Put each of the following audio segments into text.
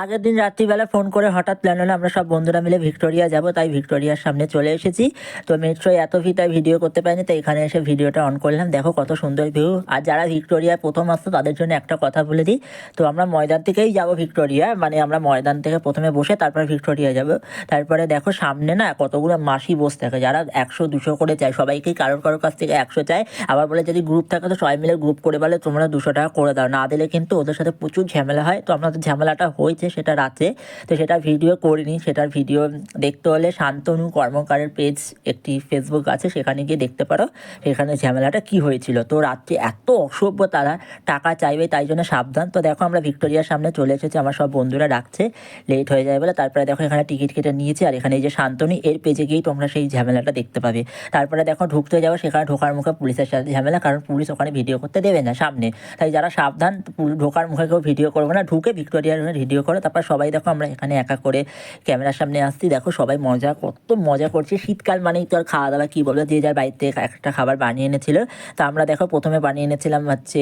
আগের দিন রাত্রিবেলা ফোন করে হঠাৎ প্ল্যান হলো আমরা সব বন্ধুরা মিলে ভিক্টোরিয়া যাব, তাই ভিক্টোরিয়ার সামনে চলে এসেছি। তো মেট্রোয় এত ভিড় ভিডিও করতে পারিনি, তো এখানে এসে ভিডিওটা অন করলাম। দেখো কত সুন্দর ভিউ। আর যারা ভিক্টোরিয়ায় প্রথম আসতো তাদের জন্য একটা কথা বলে দিই, তো আমরা ময়দান থেকেই যাব ভিক্টোরিয়া, মানে আমরা ময়দান থেকে প্রথমে বসে তারপর ভিক্টোরিয়া যাব। তারপরে দেখো সামনে না কতগুলো মাসি বসে থাকে, যারা 100-200 করে চায়, সবাইকেই কারোর কারোর কাছ থেকে 100 চায়। আবার বলে যদি গ্রুপ থাকে তো সবাই মিলে গ্রুপ করে বলে তোমরা 200 টাকা করে দাও, না দিলে কিন্তু ওদের সাথে প্রচুর ঝামেলা হয়। তো আমাদের ঝামেলাটা হয়েছে সেটা রাতে, তো সেটা ভিডিও করিনি। সেটার ভিডিও দেখতে হলে শান্তনু কর্মকারের পেজ একটি ফেসবুক আছে, সেখানে গিয়ে দেখতে পারো সেখানে ঝামেলাটা কি হয়েছিল। তো রাত্রে এত অসভ্য, তারা টাকা চাইবে, তাই জন্য সাবধান। তো দেখো আমরা ভিক্টোরিয়ার সামনে চলে এসেছি, আমার সব বন্ধুরা ডাকছে লেট হয়ে যায় বলে। তারপরে দেখো এখানে টিকিট কেটে নিয়েছি, আর এখানে এই যে শান্তনু এর পেজে গিয়েই তোমরা সেই ঝামেলাটা দেখতে পাবে। তারপরে দেখো ঢুকতে যাবো, সেখানে ঢোকার মুখে পুলিশের সাথে ঝামেলা, কারণ পুলিশ ওখানে ভিডিও করতে দেবে না সামনে। তাই যারা সাবধান, ঢোকার মুখে কেউ ভিডিও করবে না, ঢুকে ভিক্টোরিয়ার ভিডিও করো। তারপর সবাই দেখো আমরা এখানে একা করে ক্যামেরার সামনে আসছি। দেখো সবাই মজা, কত মজা করছে। শীতকাল মানেই তো আর খাওয়া দাওয়া কী বলবো, যে যার বাড়িতে একটা খাবার বানিয়ে এনেছিল। তো আমরা দেখো প্রথমে বানিয়ে এনেছিলাম হচ্ছে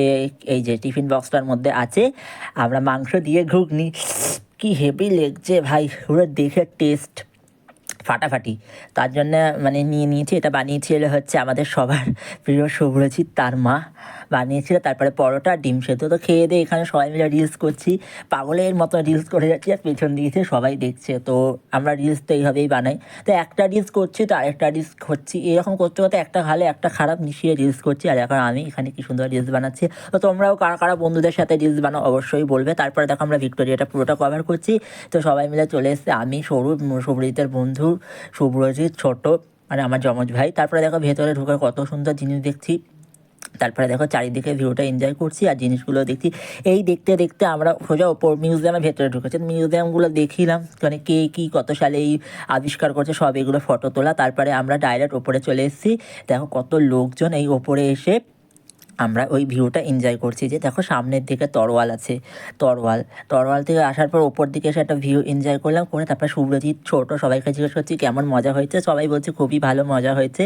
এই যে টিফিন বক্সটার মধ্যে আছে আমরা মাংস দিয়ে ঘুগনি, কি হেভি লেগছে ভাই, পুরো দেখে টেস্ট ফাটাফাটি। তার জন্যে মানে নিয়ে নিয়েছি। এটা বানিয়েছিল হচ্ছে আমাদের সবার প্রিয় শুভ্রজিৎ, তার মা বানিয়েছিল। তারপরে পরোটা, ডিম সেদ্ধ। তো খেয়ে দিয়ে এখানে সবাই মিলে রিলস করছি, পাগলের মতো রিলস করে যাচ্ছি, আর পেছন দিয়েছে সবাই দেখছে। তো আমরা রিলস তো এইভাবেই বানাই। তো একটা রিলস করছি তো আরেকটা রিলস করছি, এরকম করতে করতে একটা ভালো একটা খারাপ মিশিয়ে রিলস করছি। আর এখন আমি এখানে কি সুন্দর রিলস বানাচ্ছি। তো তোমরাও কারা কারা বন্ধুদের সাথে রিলস বানাও অবশ্যই বলবে। তারপরে দেখো আমরা ভিক্টোরিয়াটা পুরোটা কভার করছি। তো সবাই মিলে চলে এসেছে, আমি, সৌরভ, শুভ্রজিতের বন্ধু শুভ্রজিৎ, ছোট মানে আমার যমজ ভাই। তারপরে দেখো ভেতরে ঢুকে কত সুন্দর জিনিস দেখছি। তারপরে দেখো চারিদিকে ভিউটা এনজয় করছি আর জিনিসগুলো দেখছি। এই দেখতে দেখতে আমরা সোজা ওপর মিউজিয়ামের ভেতরে ঢুকেছি। মিউজিয়ামগুলো দেখিলাম, মানে কে কী কত সালে এই আবিষ্কার করছে সব এগুলো ফটো তোলা। তারপরে আমরা ডাইরেক্ট ওপরে চলে এসেছি। দেখো কত লোকজন এই ওপরে এসে আমরা ওই ভিউটা এনজয় করছি। যে দেখো সামনের দিকে তরোয়াল আছে, তরোয়াল থেকে আসার পর ওপর দিকে এসে একটা ভিউ এনজয় করলাম, করে তারপরে শুভ্রজিৎ, ছোট সবাইকে জিজ্ঞেস করছি কেমন মজা হয়েছে, সবাই বলছে খুবই ভালো মজা হয়েছে।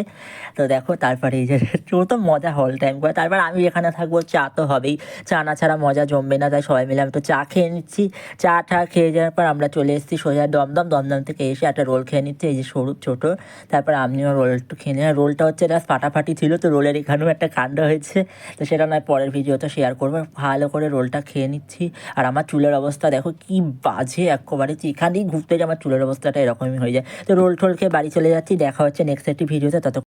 তো দেখো তারপরে এই যে ও তো মজা হল টাইম করে। তারপর আমি এখানে থাকবো, চা তো হবেই, চা না ছাড়া মজা জমবে না। তাই সবাই মিলে আমি তো চা খেয়ে নিচ্ছি। চা টা খেয়ে যাওয়ার পর আমরা চলে এসেছি সোজা দমদম থেকে এসে একটা রোল খেয়ে নিচ্ছি, এই যে সরু ছোট। তারপর আমিও রোল একটু খেয়ে নিলাম। রোলটা হচ্ছে জাস্ট ফাটাফাটি ছিল, তো রোলের এখানেও একটা কাণ্ড হয়েছে, তো সেটা নয় পরের ভিডিওতে শেয়ার করবো। ভালো করে রোলটা খেয়ে নিচ্ছি। আর আমার চুলের অবস্থা দেখো কি বাজে একেবারে, এখানেই ঘুরতে যে আমার চুলের অবস্থাটা এরকমই হয়ে যায়। তো রোল টোল খেয়ে বাড়ি চলে যাচ্ছি। দেখা হচ্ছে নেক্সট একটি ভিডিওতে, তত